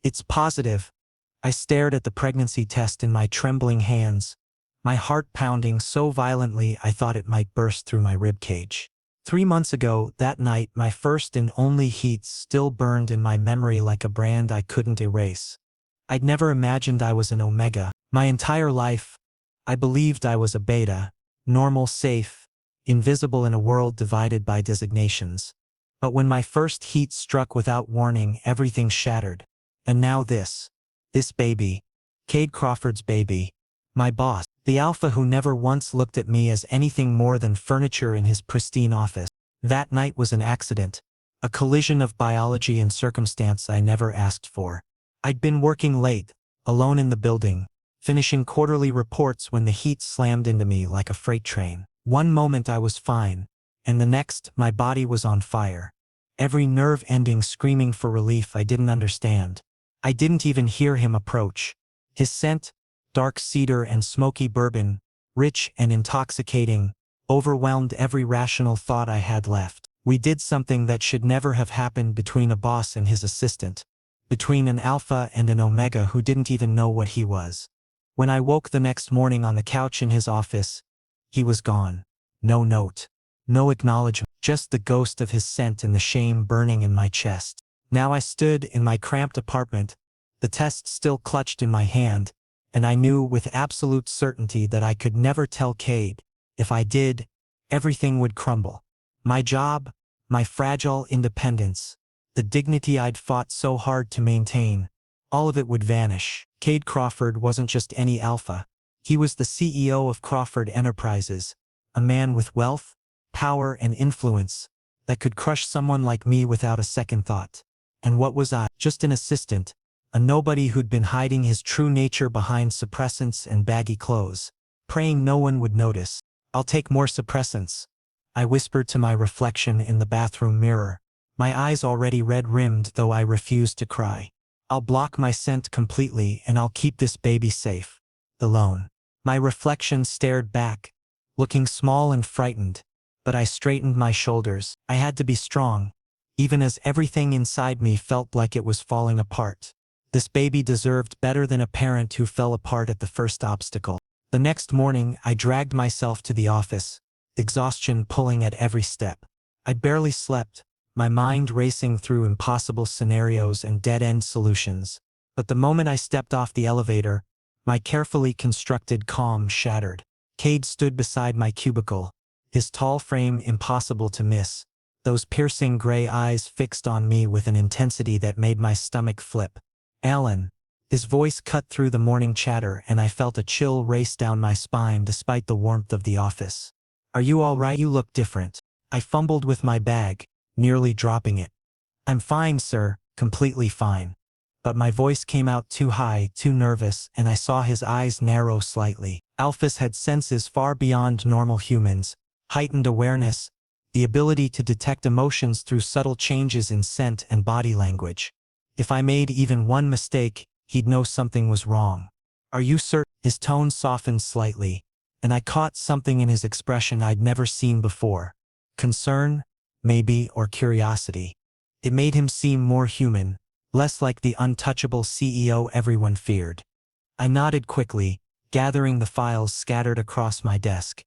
It's positive. I stared at the pregnancy test in my trembling hands, my heart pounding so violently I thought it might burst through my ribcage. 3 months ago, that night, my first and only heats still burned in my memory like a brand I couldn't erase. I'd never imagined I was an omega. My entire life, I believed I was a beta, normal, safe, invisible in a world divided by designations. But when my first heat struck without warning, everything shattered. And now this baby, Kade Crawford's baby, my boss, the alpha who never once looked at me as anything more than furniture in his pristine office. That night was an accident, a collision of biology and circumstance I never asked for. I'd been working late, alone in the building, finishing quarterly reports when the heat slammed into me like a freight train. One moment I was fine, and the next my body was on fire. Every nerve ending screaming for relief I didn't understand. I didn't even hear him approach. His scent, dark cedar and smoky bourbon, rich and intoxicating, overwhelmed every rational thought I had left. We did something that should never have happened between a boss and his assistant, between an alpha and an omega who didn't even know what he was. When I woke the next morning on the couch in his office, he was gone. No note, no acknowledgement, just the ghost of his scent and the shame burning in my chest. Now I stood in my cramped apartment, the test still clutched in my hand, and I knew with absolute certainty that I could never tell Cade. If I did, everything would crumble. My job, my fragile independence, the dignity I'd fought so hard to maintain, all of it would vanish. Kade Crawford wasn't just any alpha. He was the CEO of Crawford Enterprises, a man with wealth, power and influence that could crush someone like me without a second thought. And what was I? Just an assistant, a nobody who'd been hiding his true nature behind suppressants and baggy clothes, praying no one would notice. "I'll take more suppressants," I whispered to my reflection in the bathroom mirror, my eyes already red-rimmed though I refused to cry. "I'll block my scent completely and I'll keep this baby safe. Alone." My reflection stared back, looking small and frightened, but I straightened my shoulders. I had to be strong, even as everything inside me felt like it was falling apart. This baby deserved better than a parent who fell apart at the first obstacle. The next morning, I dragged myself to the office, exhaustion pulling at every step. I barely slept, my mind racing through impossible scenarios and dead-end solutions. But the moment I stepped off the elevator, my carefully constructed calm shattered. Cade stood beside my cubicle, his tall frame impossible to miss, those piercing gray eyes fixed on me with an intensity that made my stomach flip. "Alan." His voice cut through the morning chatter and I felt a chill race down my spine despite the warmth of the office. "Are you all right? You look different." I fumbled with my bag, nearly dropping it. "I'm fine, sir, completely fine." But my voice came out too high, too nervous, and I saw his eyes narrow slightly. Alphas had senses far beyond normal humans, heightened awareness, the ability to detect emotions through subtle changes in scent and body language. If I made even one mistake, he'd know something was wrong. "Are you certain?" His tone softened slightly, and I caught something in his expression I'd never seen before. Concern, maybe, or curiosity. It made him seem more human, less like the untouchable CEO everyone feared. I nodded quickly, gathering the files scattered across my desk.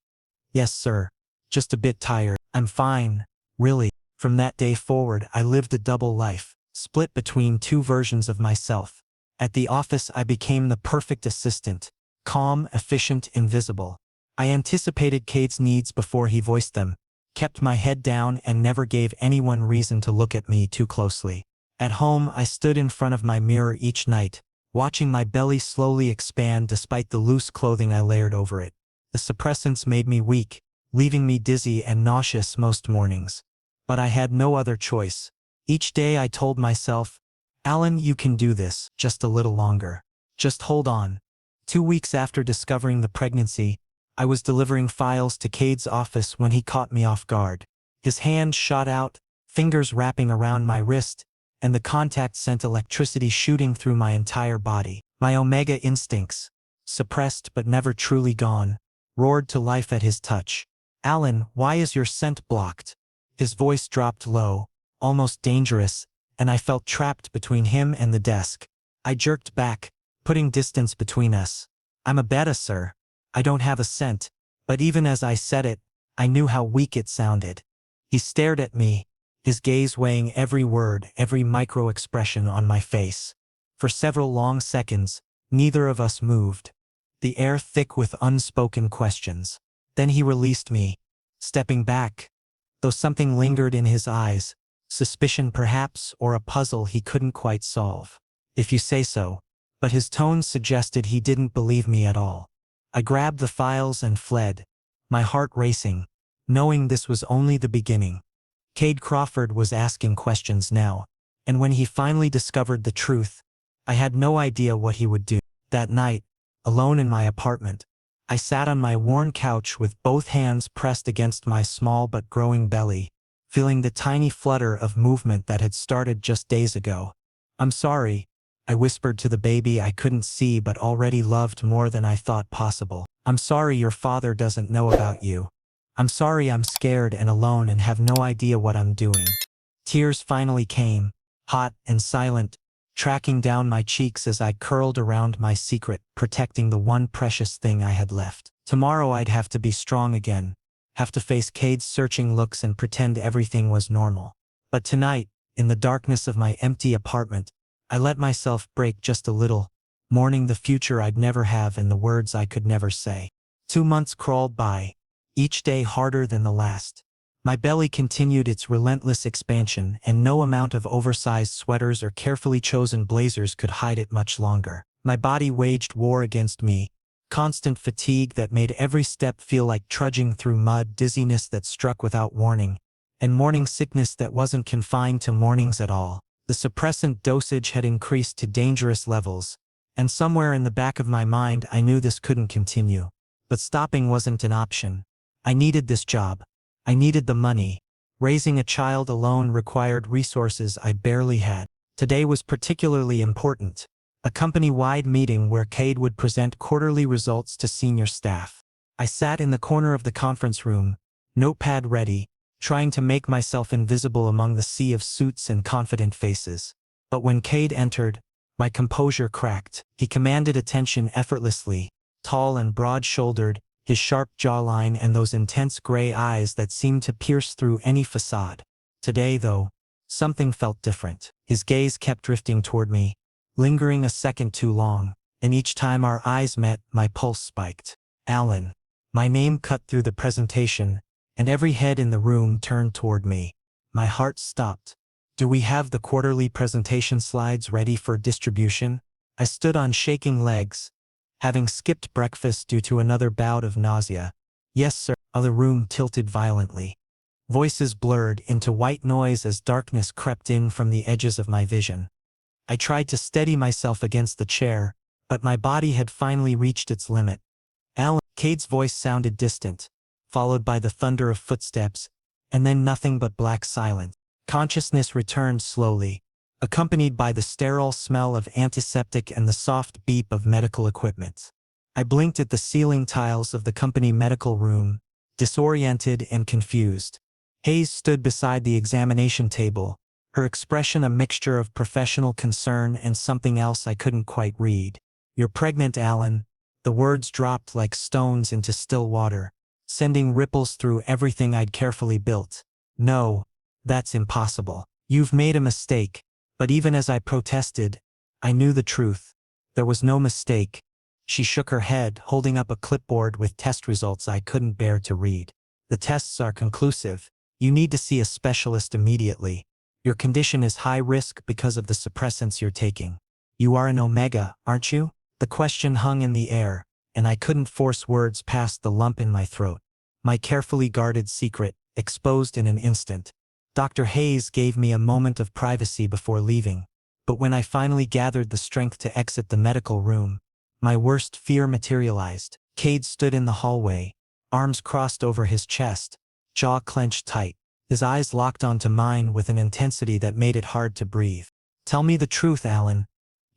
"Yes, sir. Just a bit tired. I'm fine, really." From that day forward, I lived a double life, split between two versions of myself. At the office, I became the perfect assistant, calm, efficient, invisible. I anticipated Cade's needs before he voiced them, kept my head down, and never gave anyone reason to look at me too closely. At home, I stood in front of my mirror each night, watching my belly slowly expand despite the loose clothing I layered over it. The suppressants made me weak, leaving me dizzy and nauseous most mornings. But I had no other choice. Each day I told myself, "Alan, you can do this, just a little longer. Just hold on." 2 weeks after discovering the pregnancy, I was delivering files to Cade's office when he caught me off guard. His hand shot out, fingers wrapping around my wrist, and the contact sent electricity shooting through my entire body. My omega instincts, suppressed but never truly gone, roared to life at his touch. "Alan, why is your scent blocked?" His voice dropped low, almost dangerous, and I felt trapped between him and the desk. I jerked back, putting distance between us. I'm a beta, sir. I don't have a cent. But even as I said it, I knew how weak it sounded. He stared at me, his gaze weighing every word, every micro-expression on my face. For several long seconds, neither of us moved, the air thick with unspoken questions. Then he released me, stepping back, though something lingered in his eyes, suspicion perhaps, or a puzzle he couldn't quite solve. If you say so. But his tone suggested he didn't believe me at all. I grabbed the files and fled, my heart racing, knowing this was only the beginning. Kade Crawford was asking questions now, and when he finally discovered the truth, I had no idea what he would do. That night, alone in my apartment, I sat on my worn couch with both hands pressed against my small but growing belly, feeling the tiny flutter of movement that had started just days ago. I'm sorry, I whispered to the baby I couldn't see but already loved more than I thought possible. I'm sorry your father doesn't know about you. I'm sorry I'm scared and alone and have no idea what I'm doing. Tears finally came, hot and silent, tracking down my cheeks as I curled around my secret, protecting the one precious thing I had left. Tomorrow I'd have to be strong again, have to face Cade's searching looks and pretend everything was normal. But tonight, in the darkness of my empty apartment, I let myself break just a little, mourning the future I'd never have and the words I could never say. 2 months crawled by, each day harder than the last. My belly continued its relentless expansion, and no amount of oversized sweaters or carefully chosen blazers could hide it much longer. My body waged war against me, constant fatigue that made every step feel like trudging through mud, dizziness that struck without warning, and morning sickness that wasn't confined to mornings at all. The suppressant dosage had increased to dangerous levels, and somewhere in the back of my mind I knew this couldn't continue. But stopping wasn't an option. I needed this job. I needed the money. Raising a child alone required resources I barely had. Today was particularly important. A company-wide meeting where Cade would present quarterly results to senior staff. I sat in the corner of the conference room, notepad ready, trying to make myself invisible among the sea of suits and confident faces. But when Cade entered, my composure cracked. He commanded attention effortlessly, tall and broad-shouldered, his sharp jawline and those intense gray eyes that seemed to pierce through any facade. Today, though, something felt different. His gaze kept drifting toward me, lingering a second too long, and each time our eyes met, my pulse spiked. Alan. My name cut through the presentation, and every head in the room turned toward me. My heart stopped. Do we have the quarterly presentation slides ready for distribution? I stood on shaking legs, having skipped breakfast due to another bout of nausea. Yes, sir. The room tilted violently. Voices blurred into white noise as darkness crept in from the edges of my vision. I tried to steady myself against the chair, but my body had finally reached its limit. Alan. Cade's voice sounded distant, followed by the thunder of footsteps, and then nothing but black silence. Consciousness returned slowly, accompanied by the sterile smell of antiseptic and the soft beep of medical equipment. I blinked at the ceiling tiles of the company medical room, disoriented and confused. Hayes stood beside the examination table, her expression a mixture of professional concern and something else I couldn't quite read. You're pregnant, Alan. The words dropped like stones into still water, sending ripples through everything I'd carefully built. No, that's impossible. You've made a mistake. But even as I protested, I knew the truth. There was no mistake. She shook her head, holding up a clipboard with test results I couldn't bear to read. The tests are conclusive. You need to see a specialist immediately. Your condition is high risk because of the suppressants you're taking. You are an omega, aren't you? The question hung in the air, and I couldn't force words past the lump in my throat. My carefully guarded secret, exposed in an instant. Dr. Hayes gave me a moment of privacy before leaving, but when I finally gathered the strength to exit the medical room, my worst fear materialized. Cade stood in the hallway, arms crossed over his chest, jaw clenched tight, his eyes locked onto mine with an intensity that made it hard to breathe. Tell me the truth, Alan.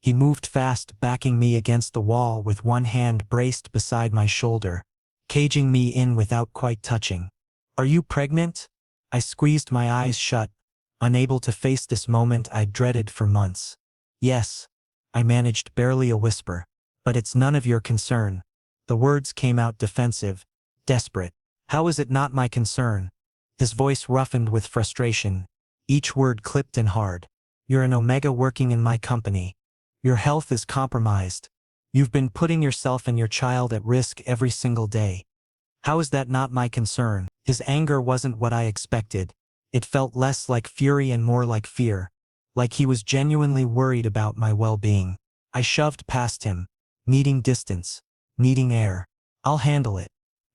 He moved fast, backing me against the wall with one hand braced beside my shoulder, caging me in without quite touching. Are you pregnant? I squeezed my eyes shut, unable to face this moment I'd dreaded for months. Yes. I managed barely a whisper. But it's none of your concern. The words came out defensive, desperate. How is it not my concern? His voice roughened with frustration, each word clipped and hard. You're an Omega working in my company. Your health is compromised. You've been putting yourself and your child at risk every single day. How is that not my concern? His anger wasn't what I expected. It felt less like fury and more like fear. Like he was genuinely worried about my well-being. I shoved past him, needing distance, needing air. I'll handle it.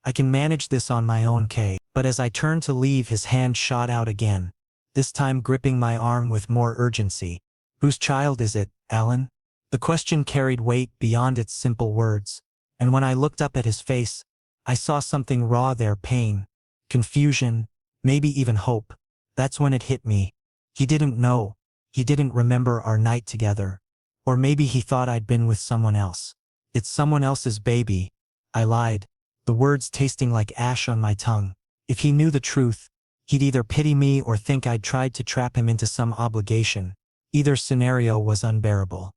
I can manage this on my own, Cade. But as I turned to leave, his hand shot out again, this time gripping my arm with more urgency. Whose child is it, Alan? The question carried weight beyond its simple words, and when I looked up at his face, I saw something raw there: pain, confusion, maybe even hope. That's when it hit me. He didn't know. He didn't remember our night together. Or maybe he thought I'd been with someone else. It's someone else's baby. I lied, the words tasting like ash on my tongue. If he knew the truth, he'd either pity me or think I'd tried to trap him into some obligation. Either scenario was unbearable.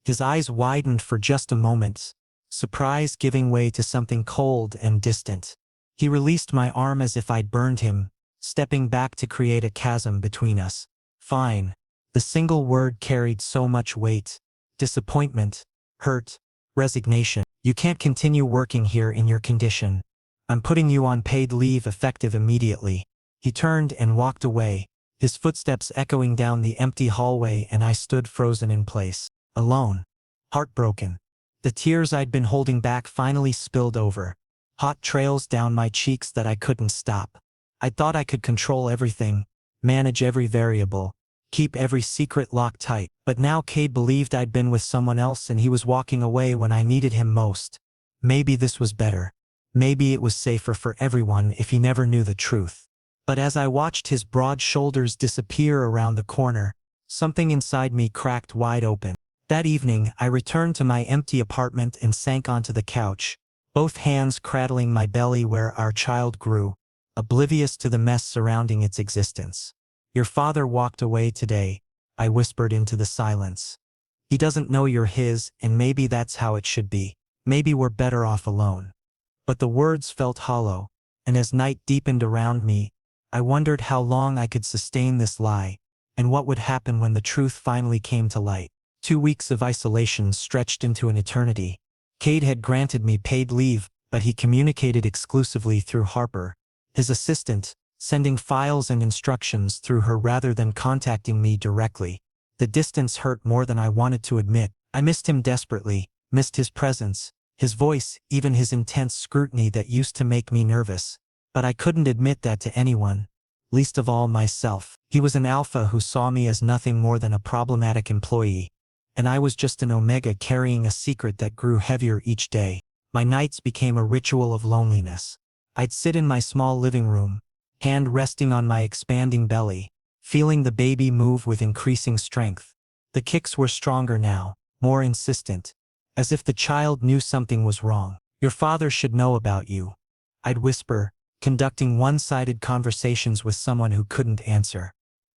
His eyes widened for just a moment, surprise giving way to something cold and distant. He released my arm as if I'd burned him, stepping back to create a chasm between us. Fine. The single word carried so much weight. Disappointment, hurt, resignation. You can't continue working here in your condition. I'm putting you on paid leave effective immediately. He turned and walked away, his footsteps echoing down the empty hallway, and I stood frozen in place, alone, heartbroken. The tears I'd been holding back finally spilled over, hot trails down my cheeks that I couldn't stop. I thought I could control everything, manage every variable, keep every secret locked tight. But now Cade believed I'd been with someone else and he was walking away when I needed him most. Maybe this was better. Maybe it was safer for everyone if he never knew the truth. But as I watched his broad shoulders disappear around the corner, something inside me cracked wide open. That evening, I returned to my empty apartment and sank onto the couch, both hands cradling my belly where our child grew, oblivious to the mess surrounding its existence. Your father walked away today, I whispered into the silence. He doesn't know you're his, and maybe that's how it should be. Maybe we're better off alone. But the words felt hollow, and as night deepened around me, I wondered how long I could sustain this lie, and what would happen when the truth finally came to light. 2 weeks of isolation stretched into an eternity. Cade had granted me paid leave, but he communicated exclusively through Harper, his assistant, sending files and instructions through her rather than contacting me directly. The distance hurt more than I wanted to admit. I missed him desperately, missed his presence, his voice, even his intense scrutiny that used to make me nervous. But I couldn't admit that to anyone, least of all myself. He was an alpha who saw me as nothing more than a problematic employee, and I was just an Omega carrying a secret that grew heavier each day. My nights became a ritual of loneliness. I'd sit in my small living room, hand resting on my expanding belly, feeling the baby move with increasing strength. The kicks were stronger now, more insistent, as if the child knew something was wrong. Your father should know about you, I'd whisper, conducting one-sided conversations with someone who couldn't answer.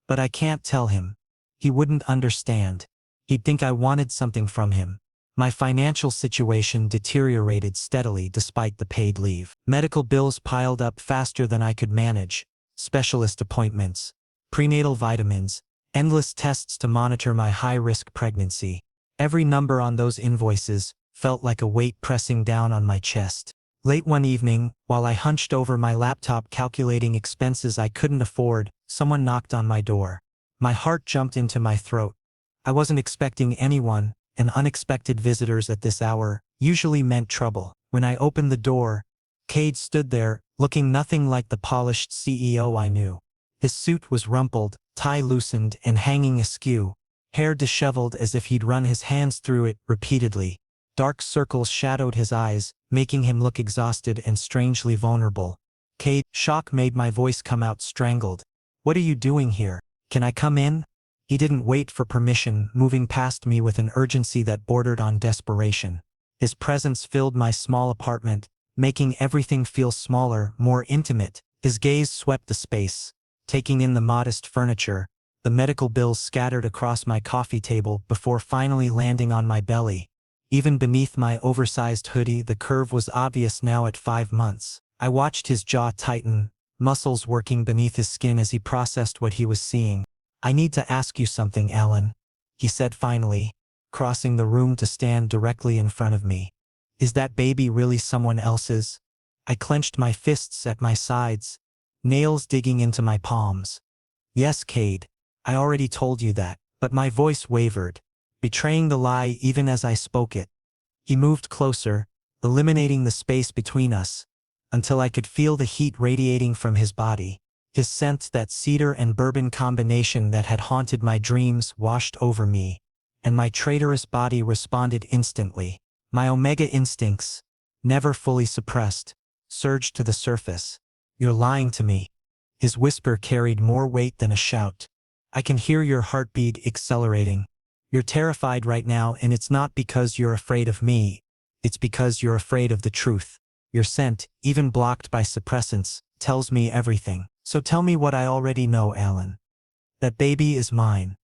But I can't tell him. He wouldn't understand. He'd think I wanted something from him. My financial situation deteriorated steadily despite the paid leave. Medical bills piled up faster than I could manage. Specialist appointments, prenatal vitamins, endless tests to monitor my high-risk pregnancy. Every number on those invoices felt like a weight pressing down on my chest. Late one evening, while I hunched over my laptop calculating expenses I couldn't afford, someone knocked on my door. My heart jumped into my throat. I wasn't expecting anyone, and unexpected visitors at this hour usually meant trouble. When I opened the door, Cade stood there, looking nothing like the polished CEO I knew. His suit was rumpled, tie loosened and hanging askew, hair disheveled as if he'd run his hands through it repeatedly. Dark circles shadowed his eyes, making him look exhausted and strangely vulnerable. Cade, shock made my voice come out strangled. What are you doing here? Can I come in? He didn't wait for permission, moving past me with an urgency that bordered on desperation. His presence filled my small apartment, making everything feel smaller, more intimate. His gaze swept the space, taking in the modest furniture, The medical bills scattered across my coffee table before finally landing on my belly. Even beneath my oversized hoodie, the curve was obvious now at 5 months. I watched his jaw tighten, muscles working beneath his skin as he processed what he was seeing. "I need to ask you something, Alan," he said finally, crossing the room to stand directly in front of me. "Is that baby really someone else's?" I clenched my fists at my sides, nails digging into my palms. "Yes, Cade. I already told you that," but my voice wavered, betraying the lie even as I spoke it. He moved closer, eliminating the space between us, until I could feel the heat radiating from his body. His scent, that cedar and bourbon combination that had haunted my dreams, washed over me, and my traitorous body responded instantly. My Omega instincts, never fully suppressed, surged to the surface. "You're lying to me." His whisper carried more weight than a shout. "I can hear your heartbeat accelerating. You're terrified right now, and it's not because you're afraid of me. It's because you're afraid of the truth. Your scent, even blocked by suppressants, tells me everything. So tell me what I already know, Alan. That baby is mine."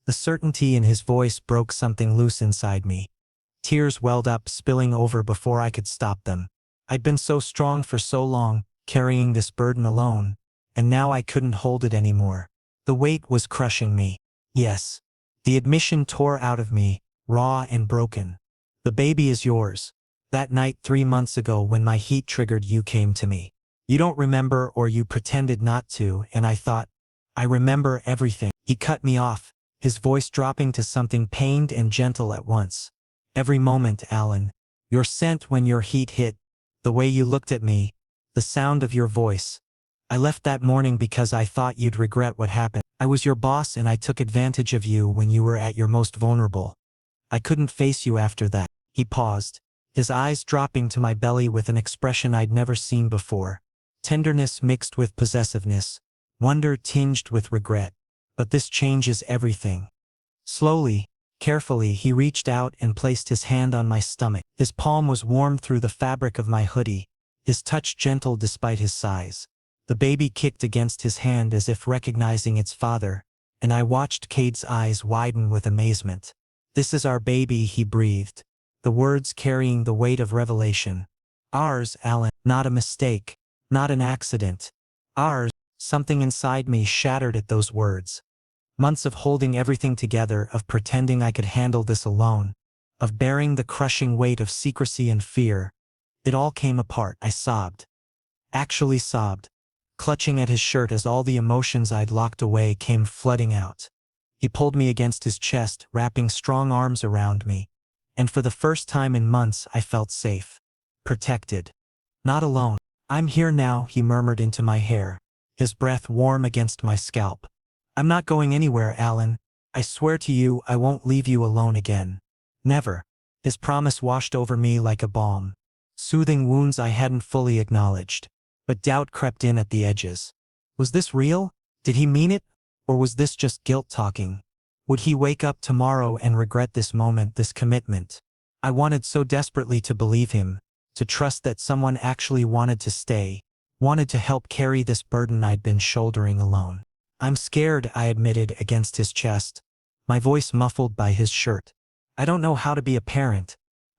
The certainty in his voice broke something loose inside me. Tears welled up, spilling over before I could stop them. I'd been so strong for so long, carrying this burden alone, and now I couldn't hold it anymore. The weight was crushing me. Yes. The admission tore out of me, raw and broken. "The baby is yours. That night 3 months ago when my heat triggered, you came to me. You don't remember, or you pretended not to, and I thought, I remember everything." He cut me off, his voice dropping to something pained and gentle at once. "Every moment, Alan. Your scent when your heat hit, the way you looked at me, the sound of your voice. I left that morning because I thought you'd regret what happened. I was your boss and I took advantage of you when you were at your most vulnerable. I couldn't face you after that." He paused, his eyes dropping to my belly with an expression I'd never seen before. Tenderness mixed with possessiveness, wonder tinged with regret. "But this changes everything." Slowly, carefully, he reached out and placed his hand on my stomach. His palm was warm through the fabric of my hoodie, his touch gentle despite his size. The baby kicked against his hand as if recognizing its father, and I watched Cade's eyes widen with amazement. "This is our baby," he breathed, the words carrying the weight of revelation. "Ours, Alan. Not a mistake. Not an accident. Ours." Something inside me shattered at those words. Months of holding everything together, of pretending I could handle this alone, of bearing the crushing weight of secrecy and fear. It all came apart. I sobbed. Actually sobbed, clutching at his shirt as all the emotions I'd locked away came flooding out. He pulled me against his chest, wrapping strong arms around me, and for the first time in months I felt safe. Protected. Not alone. "I'm here now," he murmured into my hair, his breath warm against my scalp. "I'm not going anywhere, Alan. I swear to you I won't leave you alone again. Never." His promise washed over me like a balm, soothing wounds I hadn't fully acknowledged. But doubt crept in at the edges. Was this real? Did he mean it? Or was this just guilt talking? Would he wake up tomorrow and regret this moment, this commitment? I wanted so desperately to believe him, to trust that someone actually wanted to stay, wanted to help carry this burden I'd been shouldering alone. "I'm scared," I admitted against his chest, my voice muffled by his shirt. "I don't know how to be a parent.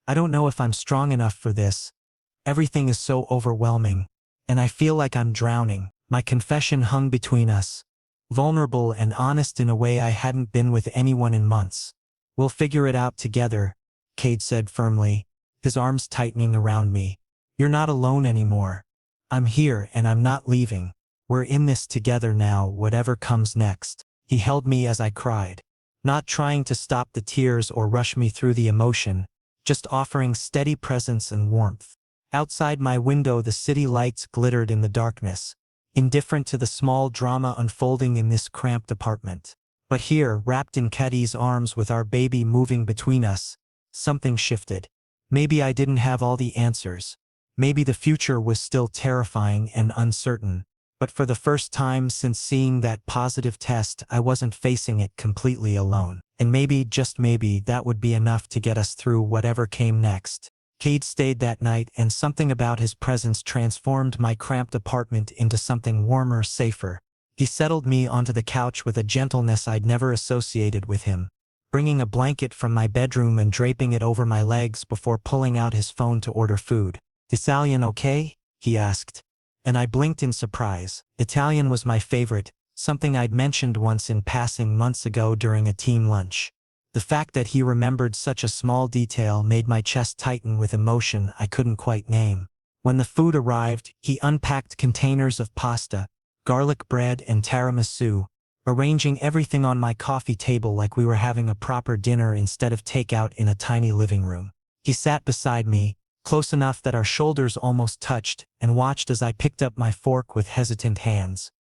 I don't know if I'm strong enough for this. Everything is so overwhelming, and I feel like I'm drowning." My confession hung between us, vulnerable and honest in a way I hadn't been with anyone in months. "We'll figure it out together," Cade said firmly, his arms tightening around me. "You're not alone anymore. I'm here and I'm not leaving. We're in this together now, whatever comes next." He held me as I cried, not trying to stop the tears or rush me through the emotion, just offering steady presence and warmth. Outside my window, the city lights glittered in the darkness, indifferent to the small drama unfolding in this cramped apartment. But here, wrapped in Kade's arms with our baby moving between us, something shifted. Maybe I didn't have all the answers. Maybe the future was still terrifying and uncertain. But for the first time since seeing that positive test, I wasn't facing it completely alone. And maybe, just maybe, that would be enough to get us through whatever came next. Cade stayed that night, and something about his presence transformed my cramped apartment into something warmer, safer. He settled me onto the couch with a gentleness I'd never associated with him, bringing a blanket from my bedroom and draping it over my legs before pulling out his phone to order food. "Italian okay?" he asked, and I blinked in surprise. Italian was my favorite, something I'd mentioned once in passing months ago during a team lunch. The fact that he remembered such a small detail made my chest tighten with emotion I couldn't quite name. When the food arrived, he unpacked containers of pasta, garlic bread and tiramisu, arranging everything on my coffee table like we were having a proper dinner instead of takeout in a tiny living room. He sat beside me, close enough that our shoulders almost touched, and watched as I picked up my fork with hesitant hands.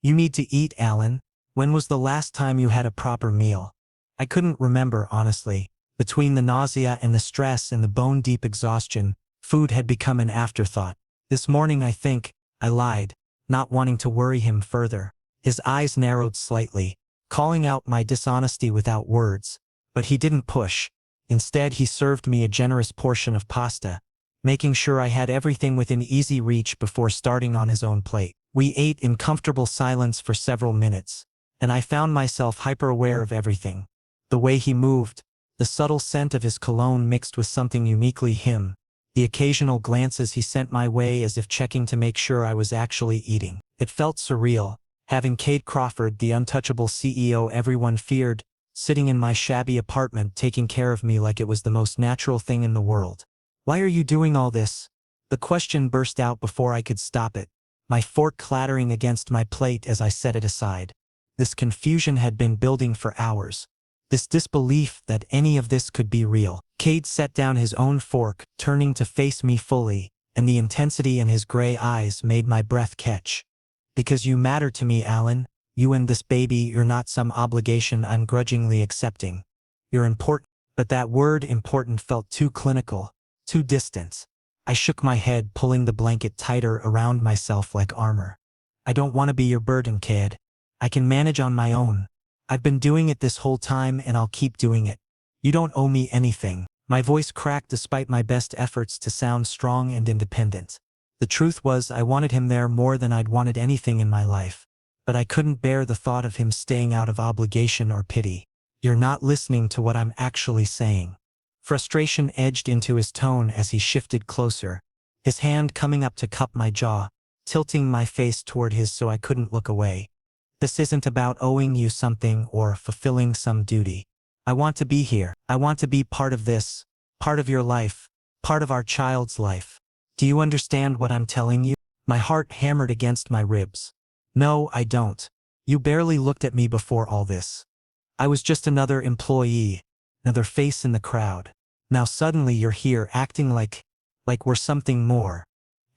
"You need to eat, Alan. When was the last time you had a proper meal?" I couldn't remember, honestly. Between the nausea and the stress and the bone-deep exhaustion, food had become an afterthought. "This morning, I think," I lied, not wanting to worry him further. His eyes narrowed slightly, calling out my dishonesty without words, but he didn't push. Instead, he served me a generous portion of pasta, making sure I had everything within easy reach before starting on his own plate. We ate in comfortable silence for several minutes, and I found myself hyper-aware of everything. The way he moved, the subtle scent of his cologne mixed with something uniquely him, the occasional glances he sent my way as if checking to make sure I was actually eating. It felt surreal, having Kade Crawford, the untouchable CEO everyone feared, sitting in my shabby apartment taking care of me like it was the most natural thing in the world. "Why are you doing all this?" The question burst out before I could stop it, my fork clattering against my plate as I set it aside. This confusion had been building for hours. This disbelief that any of this could be real. Cade set down his own fork, turning to face me fully, and the intensity in his gray eyes made my breath catch. "Because you matter to me, Alan. You and this baby, you're not some obligation I'm grudgingly accepting. You're important." But that word important felt too clinical, too distant. I shook my head, pulling the blanket tighter around myself like armor. "I don't want to be your burden, Cade. I can manage on my own. I've been doing it this whole time and I'll keep doing it. You don't owe me anything." My voice cracked despite my best efforts to sound strong and independent. The truth was I wanted him there more than I'd wanted anything in my life. But I couldn't bear the thought of him staying out of obligation or pity. "You're not listening to what I'm actually saying." Frustration edged into his tone as he shifted closer, his hand coming up to cup my jaw, tilting my face toward his so I couldn't look away. "This isn't about owing you something or fulfilling some duty. I want to be here. I want to be part of this, part of your life, part of our child's life. Do you understand what I'm telling you?" My heart hammered against my ribs. "No, I don't. You barely looked at me before all this. I was just another employee, another face in the crowd. Now suddenly you're here acting like we're something more.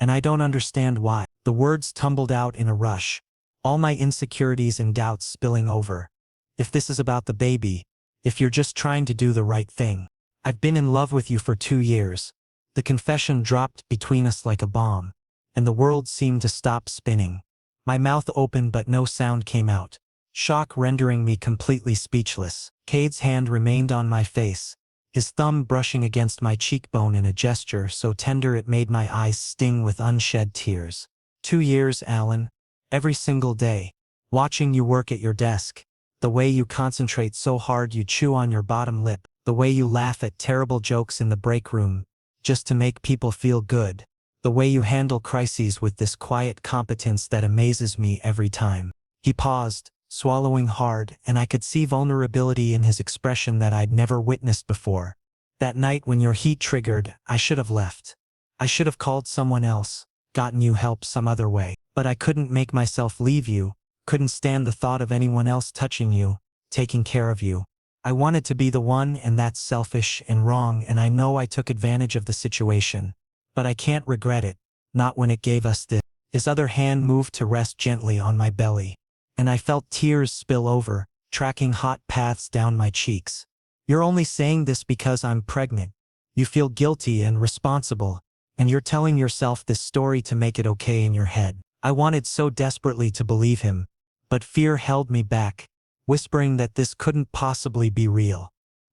And I don't understand why." The words tumbled out in a rush, all my insecurities and doubts spilling over. "If this is about the baby, if you're just trying to do the right thing. I've been in love with you for 2 years. The confession dropped between us like a bomb, and the world seemed to stop spinning. My mouth opened but no sound came out, shock rendering me completely speechless. Cade's hand remained on my face, his thumb brushing against my cheekbone in a gesture so tender it made my eyes sting with unshed tears. 2 years, Alan. Every single day. Watching you work at your desk. The way you concentrate so hard you chew on your bottom lip. The way you laugh at terrible jokes in the break room, just to make people feel good. The way you handle crises with this quiet competence that amazes me every time." He paused, swallowing hard, and I could see vulnerability in his expression that I'd never witnessed before. "That night when your heat triggered, I should have left. I should have called someone else, gotten you help some other way. But I couldn't make myself leave you, couldn't stand the thought of anyone else touching you, taking care of you. I wanted to be the one, and that's selfish and wrong, and I know I took advantage of the situation. But I can't regret it, not when it gave us this." His other hand moved to rest gently on my belly, and I felt tears spill over, tracking hot paths down my cheeks. "You're only saying this because I'm pregnant. You feel guilty and responsible, and you're telling yourself this story to make it okay in your head." I wanted so desperately to believe him, but fear held me back, whispering that this couldn't possibly be real.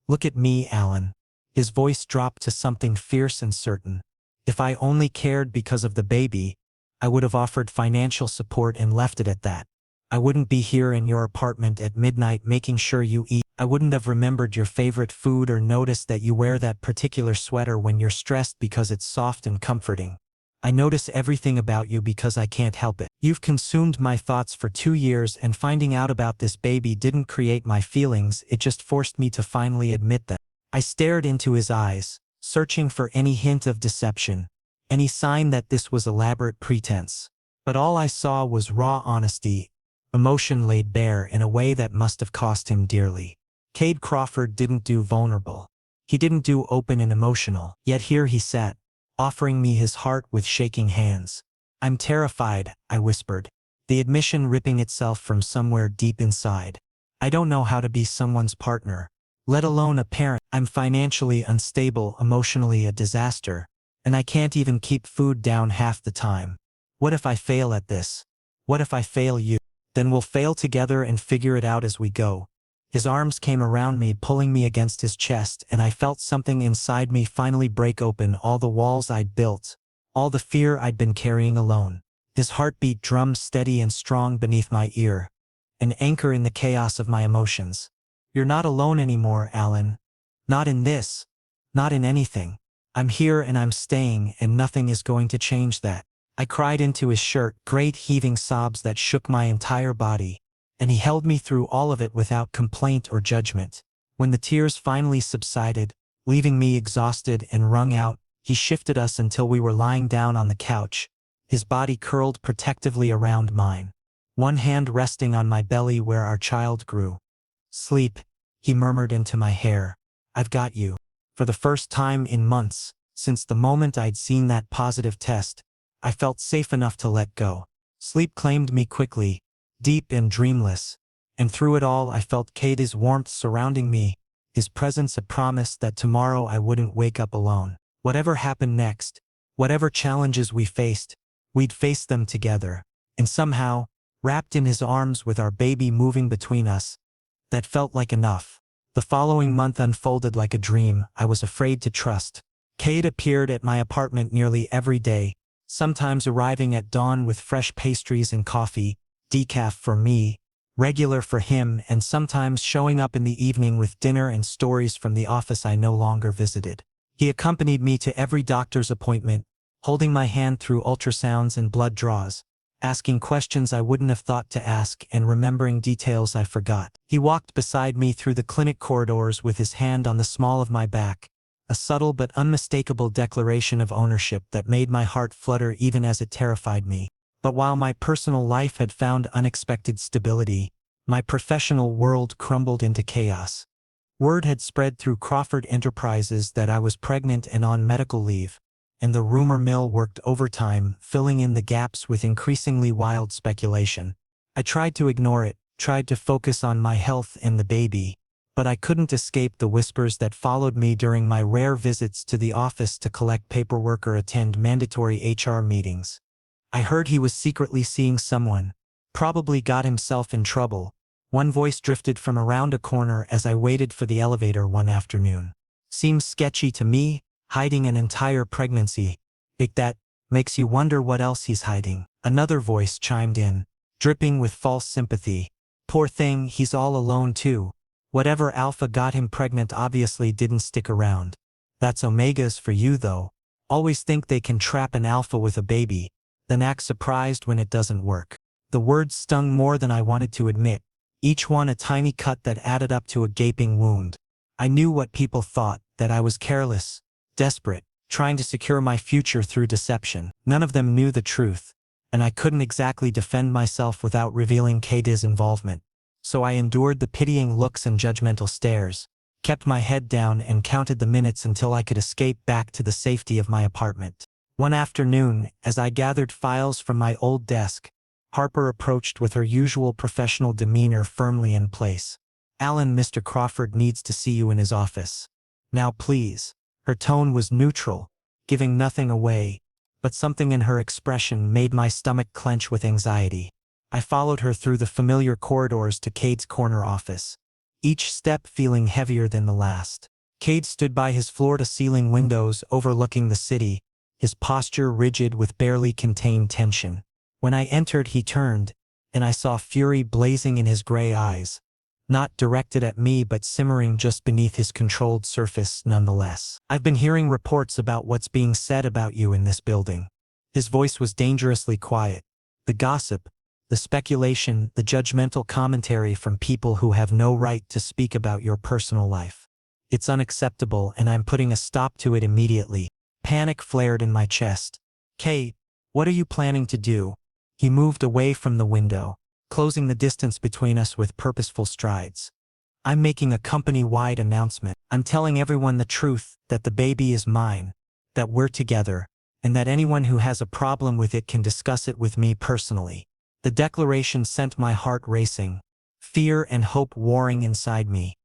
"Look at me, Alan." His voice dropped to something fierce and certain. "If I only cared because of the baby, I would have offered financial support and left it at that. I wouldn't be here in your apartment at midnight making sure you eat. I wouldn't have remembered your favorite food or noticed that you wear that particular sweater when you're stressed because it's soft and comforting. I notice everything about you because I can't help it. You've consumed my thoughts for 2 years, and finding out about this baby didn't create my feelings, it just forced me to finally admit them. I stared into his eyes, searching for any hint of deception, any sign that this was elaborate pretense. But all I saw was raw honesty, emotion laid bare in a way that must have cost him dearly. Kade Crawford didn't do vulnerable. He didn't do open and emotional. Yet here he sat, offering me his heart with shaking hands. I'm terrified, I whispered, the admission ripping itself from somewhere deep inside. I don't know how to be someone's partner, let alone a parent. I'm financially unstable, emotionally a disaster, and I can't even keep food down half the time. What if I fail at this? What if I fail you? Then we'll fail together and figure it out as we go. His arms came around me, pulling me against his chest, and I felt something inside me finally break open all the walls I'd built, all the fear I'd been carrying alone. His heartbeat drummed steady and strong beneath my ear, an anchor in the chaos of my emotions. You're not alone anymore, Alan. Not in this. Not in anything. I'm here and I'm staying, and nothing is going to change that. I cried into his shirt, great heaving sobs that shook my entire body, and he held me through all of it without complaint or judgment. When the tears finally subsided, leaving me exhausted and wrung out, he shifted us until we were lying down on the couch, his body curled protectively around mine, one hand resting on my belly where our child grew. Sleep, he murmured into my hair. I've got you. For the first time in months, since the moment I'd seen that positive test, I felt safe enough to let go. Sleep claimed me quickly, deep and dreamless, and through it all I felt Cade's warmth surrounding me, his presence a promise that tomorrow I wouldn't wake up alone. Whatever happened next, whatever challenges we faced, we'd face them together. And somehow, wrapped in his arms with our baby moving between us, that felt like enough. The following month unfolded like a dream I was afraid to trust. Cade appeared at my apartment nearly every day, sometimes arriving at dawn with fresh pastries and coffee, decaf for me, regular for him, and sometimes showing up in the evening with dinner and stories from the office I no longer visited. He accompanied me to every doctor's appointment, holding my hand through ultrasounds and blood draws, asking questions I wouldn't have thought to ask and remembering details I forgot. He walked beside me through the clinic corridors with his hand on the small of my back, a subtle but unmistakable declaration of ownership that made my heart flutter even as it terrified me. But while my personal life had found unexpected stability, my professional world crumbled into chaos. Word had spread through Crawford Enterprises that I was pregnant and on medical leave, and the rumor mill worked overtime, filling in the gaps with increasingly wild speculation. I tried to ignore it, tried to focus on my health and the baby, but I couldn't escape the whispers that followed me during my rare visits to the office to collect paperwork or attend mandatory HR meetings. I heard he was secretly seeing someone, probably got himself in trouble. One voice drifted from around a corner as I waited for the elevator one afternoon. Seems sketchy to me, hiding an entire pregnancy. That makes you wonder what else he's hiding. Another voice chimed in, dripping with false sympathy. Poor thing, he's all alone too. Whatever alpha got him pregnant obviously didn't stick around. That's omegas for you though. Always think they can trap an alpha with a baby, then act surprised when it doesn't work. The words stung more than I wanted to admit, each one a tiny cut that added up to a gaping wound. I knew what people thought, that I was careless, desperate, trying to secure my future through deception. None of them knew the truth, and I couldn't exactly defend myself without revealing Cade's involvement. So I endured the pitying looks and judgmental stares, kept my head down and counted the minutes until I could escape back to the safety of my apartment. One afternoon, as I gathered files from my old desk, Harper approached with her usual professional demeanor firmly in place. Alan, Mr. Crawford needs to see you in his office. Now please. Her tone was neutral, giving nothing away, but something in her expression made my stomach clench with anxiety. I followed her through the familiar corridors to Cade's corner office, each step feeling heavier than the last. Cade stood by his floor-to-ceiling windows overlooking the city, his posture rigid with barely contained tension. When I entered, he turned, and I saw fury blazing in his gray eyes, not directed at me but simmering just beneath his controlled surface nonetheless. "I've been hearing reports about what's being said about you in this building." His voice was dangerously quiet. "The gossip, the speculation, the judgmental commentary from people who have no right to speak about your personal life. It's unacceptable and I'm putting a stop to it immediately." Panic flared in my chest. "Cade, what are you planning to do?" He moved away from the window, closing the distance between us with purposeful strides. "I'm making a company-wide announcement. I'm telling everyone the truth, that the baby is mine, that we're together, and that anyone who has a problem with it can discuss it with me personally." The declaration sent my heart racing, fear and hope warring inside me.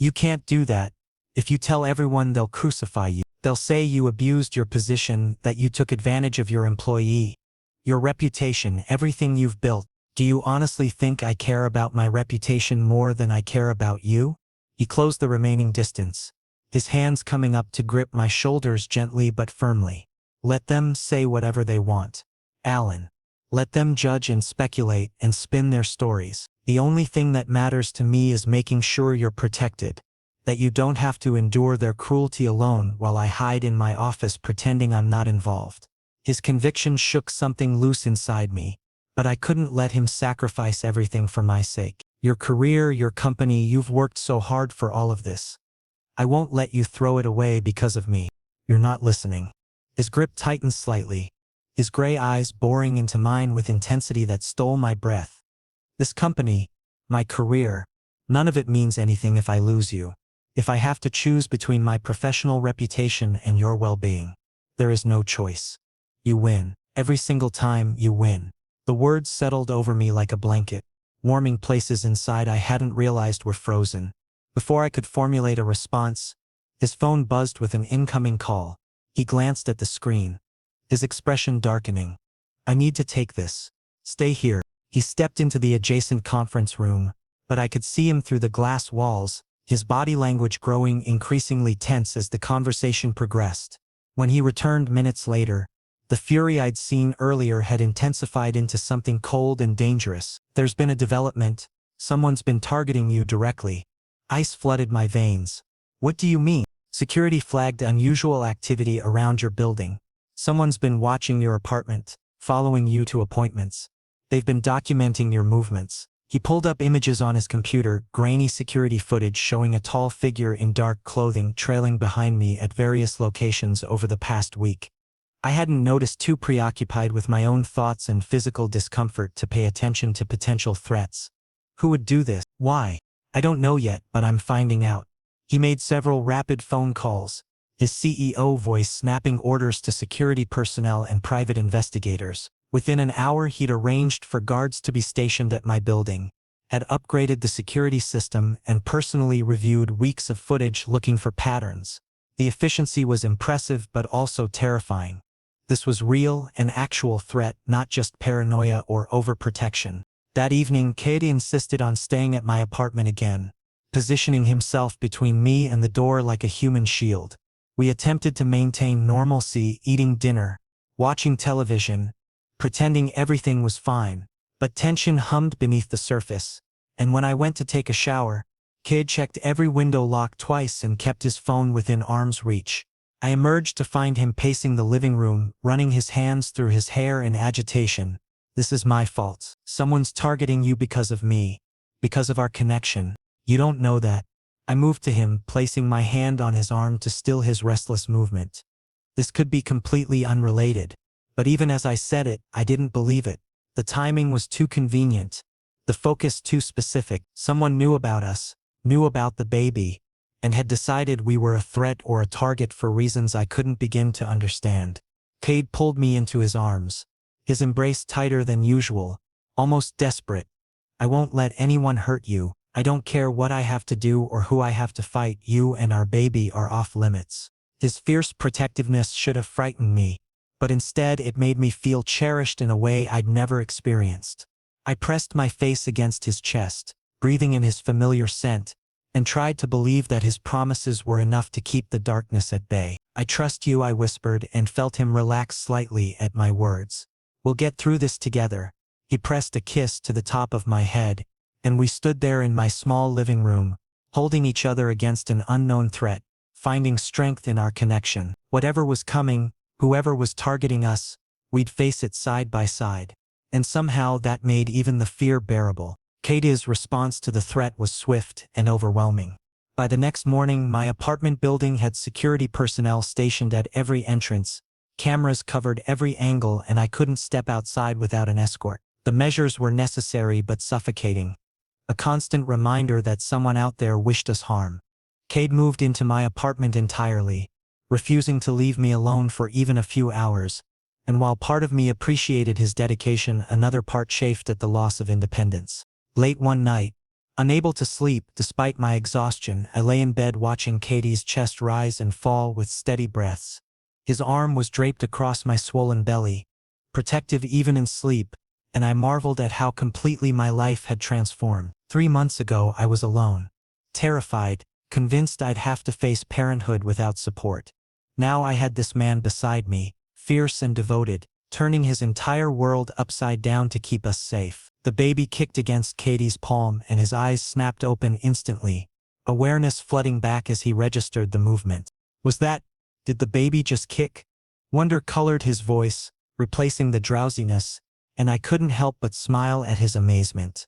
"You can't do that. If you tell everyone, they'll crucify you. They'll say you abused your position, that you took advantage of your employee, your reputation, everything you've built. Do you honestly think I care about my reputation more than I care about you?" He closed the remaining distance, his hands coming up to grip my shoulders gently but firmly. "Let them say whatever they want, Alan. Let them judge and speculate and spin their stories. The only thing that matters to me is making sure you're protected, that you don't have to endure their cruelty alone while I hide in my office pretending I'm not involved." His conviction shook something loose inside me, but I couldn't let him sacrifice everything for my sake. "Your career, your company, you've worked so hard for all of this. I won't let you throw it away because of me." "You're not listening." His grip tightened slightly, his gray eyes boring into mine with intensity that stole my breath. "This company, my career, none of it means anything if I lose you. If I have to choose between my professional reputation and your well-being, there is no choice. You win. Every single time, you win." The words settled over me like a blanket, warming places inside I hadn't realized were frozen. Before I could formulate a response, his phone buzzed with an incoming call. He glanced at the screen, his expression darkening. "I need to take this. Stay here." He stepped into the adjacent conference room, but I could see him through the glass walls, his body language growing increasingly tense as the conversation progressed. When he returned minutes later, the fury I'd seen earlier had intensified into something cold and dangerous. "There's been a development. Someone's been targeting you directly." Ice flooded my veins. "What do you mean?" "Security flagged unusual activity around your building. Someone's been watching your apartment, following you to appointments. They've been documenting your movements." He pulled up images on his computer, grainy security footage showing a tall figure in dark clothing trailing behind me at various locations over the past week. I hadn't noticed, too preoccupied with my own thoughts and physical discomfort to pay attention to potential threats. "Who would do this? Why?" "I don't know yet, but I'm finding out." He made several rapid phone calls, his CEO voice snapping orders to security personnel and private investigators. Within an hour, he'd arranged for guards to be stationed at my building, had upgraded the security system, and personally reviewed weeks of footage looking for patterns. The efficiency was impressive but also terrifying. This was real, an actual threat, not just paranoia or overprotection. That evening, Cade insisted on staying at my apartment again, positioning himself between me and the door like a human shield. We attempted to maintain normalcy, eating dinner, watching television, pretending everything was fine, but tension hummed beneath the surface. And when I went to take a shower, Cade checked every window lock twice and kept his phone within arm's reach. I emerged to find him pacing the living room, running his hands through his hair in agitation. "This is my fault. Someone's targeting you because of me, because of our connection. You don't know that." I moved to him, placing my hand on his arm to still his restless movement. This could be completely unrelated, but even as I said it, I didn't believe it. The timing was too convenient, the focus too specific. Someone knew about us, knew about the baby, and had decided we were a threat or a target for reasons I couldn't begin to understand. Cade pulled me into his arms, his embrace tighter than usual, almost desperate. "I won't let anyone hurt you. I don't care what I have to do or who I have to fight. You and our baby are off limits." His fierce protectiveness should have frightened me, but instead it made me feel cherished in a way I'd never experienced. I pressed my face against his chest, breathing in his familiar scent, and tried to believe that his promises were enough to keep the darkness at bay. "I trust you," I whispered, and felt him relax slightly at my words. "We'll get through this together." He pressed a kiss to the top of my head, and we stood there in my small living room, holding each other against an unknown threat, finding strength in our connection. Whatever was coming, whoever was targeting us, we'd face it side by side. And somehow that made even the fear bearable. Cade's response to the threat was swift and overwhelming. By the next morning, my apartment building had security personnel stationed at every entrance. Cameras covered every angle, and I couldn't step outside without an escort. The measures were necessary but suffocating. A constant reminder that someone out there wished us harm. Cade moved into my apartment entirely, refusing to leave me alone for even a few hours. And while part of me appreciated his dedication, another part chafed at the loss of independence. Late one night, unable to sleep despite my exhaustion, I lay in bed watching Cade's chest rise and fall with steady breaths. His arm was draped across my swollen belly, protective even in sleep, and I marveled at how completely my life had transformed. 3 months ago I was alone, terrified, convinced I'd have to face parenthood without support. Now I had this man beside me, fierce and devoted, turning his entire world upside down to keep us safe. The baby kicked against Cade's palm and his eyes snapped open instantly, awareness flooding back as he registered the movement. Did the baby just kick? Wonder colored his voice, replacing the drowsiness, and I couldn't help but smile at his amazement.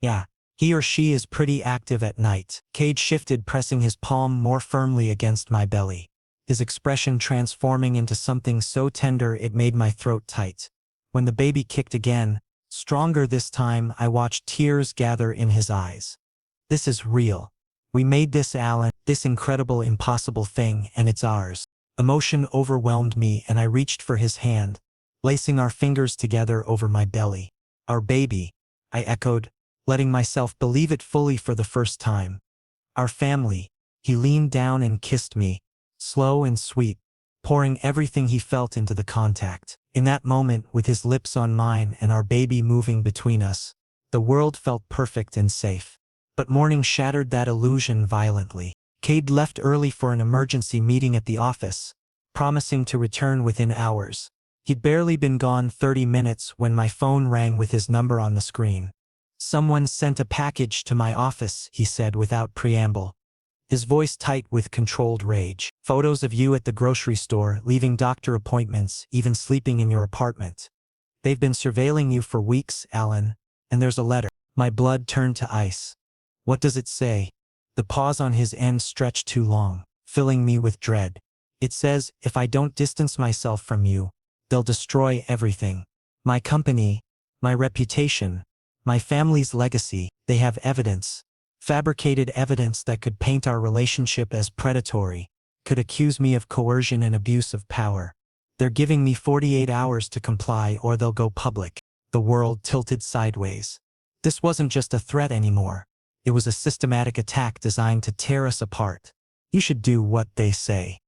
Yeah, he or she is pretty active at night. Cade shifted, pressing his palm more firmly against my belly, his expression transforming into something so tender it made my throat tight. When the baby kicked again, stronger this time, I watched tears gather in his eyes. This is real. We made this, Alan, this incredible, impossible thing, and it's ours. Emotion overwhelmed me and I reached for his hand, lacing our fingers together over my belly. Our baby, I echoed, letting myself believe it fully for the first time. Our family. He leaned down and kissed me, slow and sweet, pouring everything he felt into the contact. In that moment, with his lips on mine and our baby moving between us, the world felt perfect and safe. But morning shattered that illusion violently. Cade left early for an emergency meeting at the office, promising to return within hours. He'd barely been gone 30 minutes when my phone rang with his number on the screen. "Someone sent a package to my office," he said without preamble, his voice tight with controlled rage. "Photos of you at the grocery store, leaving doctor appointments, even sleeping in your apartment. They've been surveilling you for weeks, Alan, and there's a letter." My blood turned to ice. "What does it say?" The pause on his end stretched too long, filling me with dread. "It says, if I don't distance myself from you, they'll destroy everything. My company, my reputation, my family's legacy. They have evidence. Fabricated evidence that could paint our relationship as predatory, could accuse me of coercion and abuse of power. They're giving me 48 hours to comply or they'll go public." The world tilted sideways. This wasn't just a threat anymore. It was a systematic attack designed to tear us apart. "You should do what they say."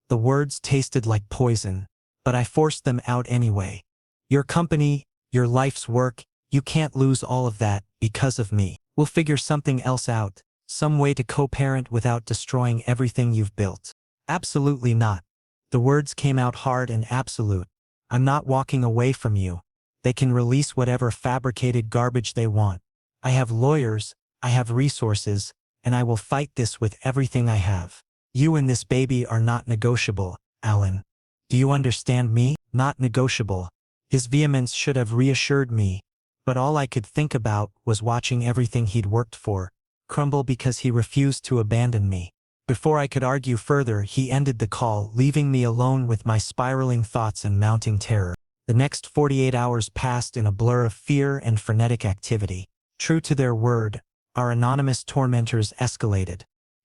The words tasted like poison, but I forced them out anyway. "Your company, your life's work, you can't lose all of that because of me. We'll figure something else out, some way to co-parent without destroying everything you've built." "Absolutely not." The words came out hard and absolute. "I'm not walking away from you. They can release whatever fabricated garbage they want. I have lawyers, I have resources, and I will fight this with everything I have. You and this baby are not negotiable, Alan. Do you understand me? Not negotiable." His vehemence should have reassured me, but all I could think about was watching everything he'd worked for crumble because he refused to abandon me. Before I could argue further, he ended the call, leaving me alone with my spiraling thoughts and mounting terror. The next 48 hours passed in a blur of fear and frenetic activity. True to their word, our anonymous tormentors escalated.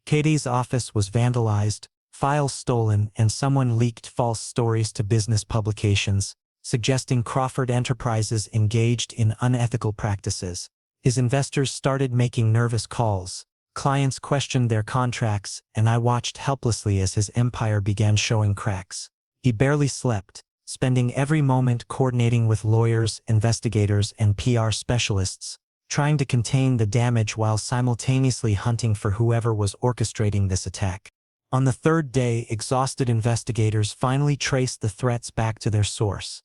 Cade's office was vandalized, files stolen, and someone leaked false stories to business publications, suggesting Crawford Enterprises engaged in unethical practices. His investors started making nervous calls. Clients questioned their contracts, and I watched helplessly as his empire began showing cracks. He barely slept, spending every moment coordinating with lawyers, investigators, and PR specialists, trying to contain the damage while simultaneously hunting for whoever was orchestrating this attack. On the third day, exhausted investigators finally traced the threats back to their source.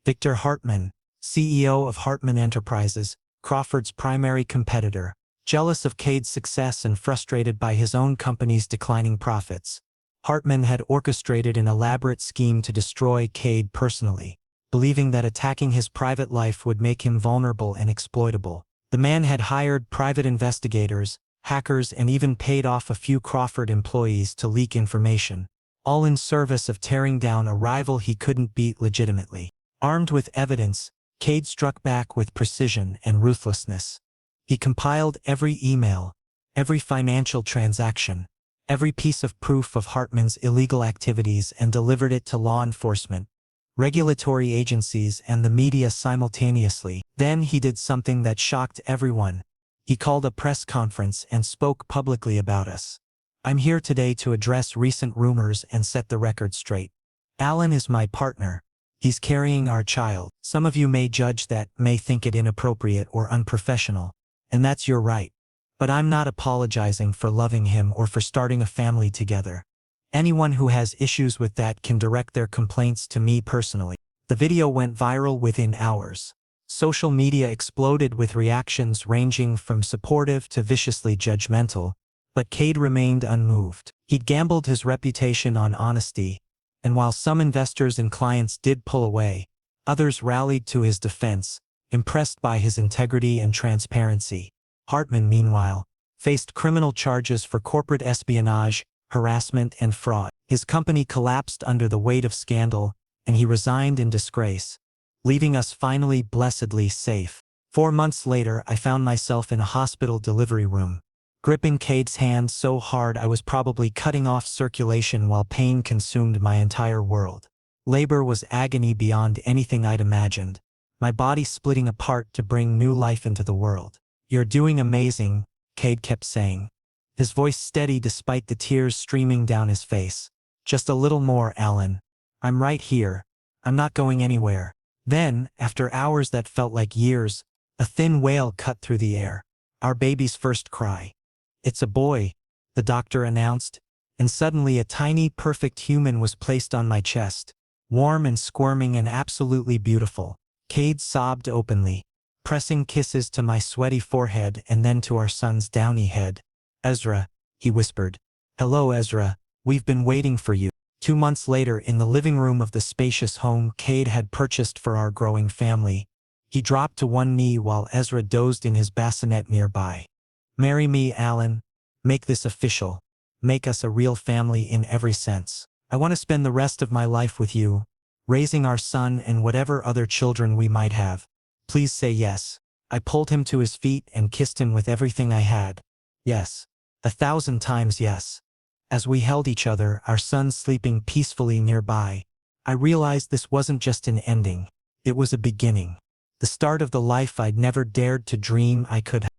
Victor Hartman, CEO of Hartman Enterprises, Crawford's primary competitor. Jealous of Cade's success and frustrated by his own company's declining profits, Hartman had orchestrated an elaborate scheme to destroy Cade personally, believing that attacking his private life would make him vulnerable and exploitable. The man had hired private investigators, hackers, and even paid off a few Crawford employees to leak information, all in service of tearing down a rival he couldn't beat legitimately. Armed with evidence, Cade struck back with precision and ruthlessness. He compiled every email, every financial transaction, every piece of proof of Hartman's illegal activities and delivered it to law enforcement, regulatory agencies, and the media simultaneously. Then he did something that shocked everyone. He called a press conference and spoke publicly about us. I'm here today to address recent rumors and set the record straight. Alan is my partner. He's carrying our child. Some of you may judge that, may think it inappropriate or unprofessional. And that's your right. But I'm not apologizing for loving him or for starting a family together. Anyone who has issues with that can direct their complaints to me personally. The video went viral within hours. Social media exploded with reactions ranging from supportive to viciously judgmental, but Cade remained unmoved. He'd gambled his reputation on honesty, and while some investors and clients did pull away, others rallied to his defense, impressed by his integrity and transparency. Hartman, meanwhile, faced criminal charges for corporate espionage, harassment, and fraud. His company collapsed under the weight of scandal, and he resigned in disgrace, leaving us finally blessedly safe. 4 months later, I found myself in a hospital delivery room, gripping Cade's hand so hard I was probably cutting off circulation while pain consumed my entire world. Labor was agony beyond anything I'd imagined, my body splitting apart to bring new life into the world. You're doing amazing, Cade kept saying, his voice steady despite the tears streaming down his face. Just a little more, Alan. I'm right here. I'm not going anywhere. Then, after hours that felt like years, a thin wail cut through the air. Our baby's first cry. It's a boy, the doctor announced, and suddenly a tiny, perfect human was placed on my chest, warm and squirming and absolutely beautiful. Cade sobbed openly, pressing kisses to my sweaty forehead and then to our son's downy head. Ezra, he whispered. Hello, Ezra. We've been waiting for you. 2 months later, in the living room of the spacious home Cade had purchased for our growing family, he dropped to one knee while Ezra dozed in his bassinet nearby. Marry me, Alan. Make this official. Make us a real family in every sense. I want to spend the rest of my life with you, raising our son and whatever other children we might have. Please say yes. I pulled him to his feet and kissed him with everything I had. Yes. 1,000 times yes. As we held each other, our son sleeping peacefully nearby, I realized this wasn't just an ending. It was a beginning. The start of the life I'd never dared to dream I could have.